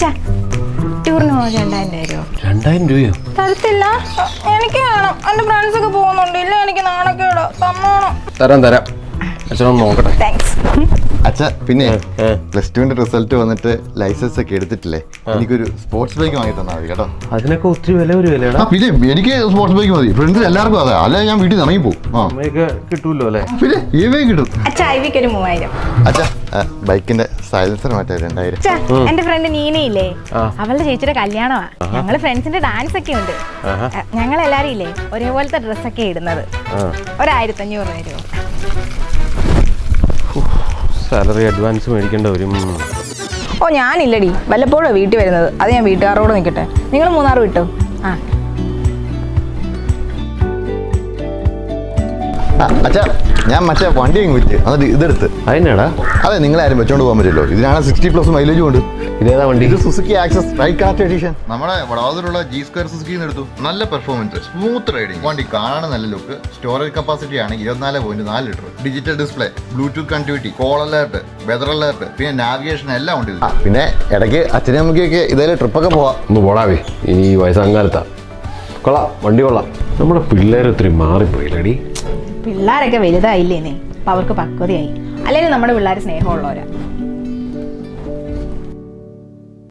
അച്ഛാ ടൂറിന് പോകാൻ 2000 രൂപ. 2000 രൂപയോ? തരത്തില്ല, എനിക്ക് വേണം. എന്റെ ഫ്രണ്ട്സ് ഒക്കെ പോകുന്നുണ്ട്. ഇല്ല എനിക്ക് നാണക്കേടോ. തന്നോണം. തരാം. അച്ഛനൊന്ന് നോക്കട്ടെ. താങ്ക്സ്. അച്ഛാ പിന്നെ +2 റിസൾട്ട് വന്നിട്ട് ലൈസൻസ് ഒക്കെ എടുത്തിട്ടില്ലേ, എനിക്കൊരു സ്പോർട്സ് ബൈക്ക് വാങ്ങി തന്നാൽ മതി കേട്ടോ. അതിനൊക്കെ ഒത്തിരി വില വരുമല്ലേടാ? പിന്നെ എനിക്ക് സ്പോർട്സ് ബൈക്ക് മതി, ഫ്രണ്ട്സിന് എല്ലാവർക്കും അതെ, അല്ലെ ഞാൻ വീട്ടിൽ നിന്ന് ഇറങ്ങിപ്പോവും. അമ്മയൊക്കെ കിട്ടൂല്ലോ അല്ലേ? പിന്നെ ഇവയും കിട്ടും. അച്ഛാ ഐവിക്ക് ഒരു 3000. അച്ഛാ ബൈക്കിന്റെ സൈലൻസർ മാറ്റാ 2000. അച്ഛാ എന്റെ ഫ്രണ്ട് നീനയില്ലേ, അവളുടെ ചേച്ചിയുടെ കല്യാണമാ. ഞങ്ങള് ഫ്രണ്ട്സിന്റെ ഡാൻസ് ഒക്കെ ഉണ്ട്. ഞങ്ങൾ എല്ലാരും ഇല്ലേ ഒരേപോലത്തെ ഡ്രസ്സൊക്കെ ഇടുന്നത്. 1500 രൂപ. സാലറി അഡ്വാൻസ് മേടിക്കേണ്ട വരും. ഓ ഞാനില്ലടി, വല്ലപ്പോഴും വീട്ടിൽ വരുന്നത്. അത് ഞാൻ വീട്ടുകാരോട് നിൽക്കട്ടെ. നിങ്ങൾ 3 വിട്ടോ. അച്ഛാ ഞാൻ മറ്റേ വണ്ടി അങ്ങ് വിറ്റ് എന്നിട്ട് ഇതെടുത്ത്. അതിനാടാ? അതെ, നിങ്ങളാരും വെച്ചോണ്ട് പോകാൻ പറ്റില്ലോ. ഇതിനാണ് 60+ മൈലേജും ഉണ്ട്. ഇതേതാ വണ്ടി? ഇത് Suzuki access ride connect edition. നമ്മുടെ വടവാതൂരുള്ള G2 സുസുക്കിന്ന് എടുത്തു. നല്ല പെർഫോമൻസ്, സ്മൂത്ത് റൈഡിങ്, വണ്ടി കാണാൻ നല്ല ലുക്ക്. സ്റ്റോറേജ് കപ്പാസിറ്റി ആണ് 24.4 litre. Digital display, bluetooth connectivity, call alert, weather alert, പിന്നെ നാവിഗേഷൻ എല്ലാം ഉണ്ട്. പിന്നെ ഇടയ്ക്ക് അച്ഛനും അമ്മയ്ക്കൊക്കെ ഇതേ ട്രിപ്പൊക്കെ പോവാം. ഒന്ന് പോടാവേ, ഇനി ഈ വയസ്സാങ്കാലത്താ. കൊള്ളാം, വണ്ടി കൊള്ളാം. നമ്മുടെ പിള്ളേർ ഒത്തിരി മാറിപ്പോയില്ലടി. പിള്ളേരൊക്കെ വലുതായില്ലേനെ, അപ്പൊ അവർക്ക് പക്വതയായി. അല്ലെങ്കിൽ നമ്മുടെ പിള്ളേർ സ്നേഹമുള്ളവരാ.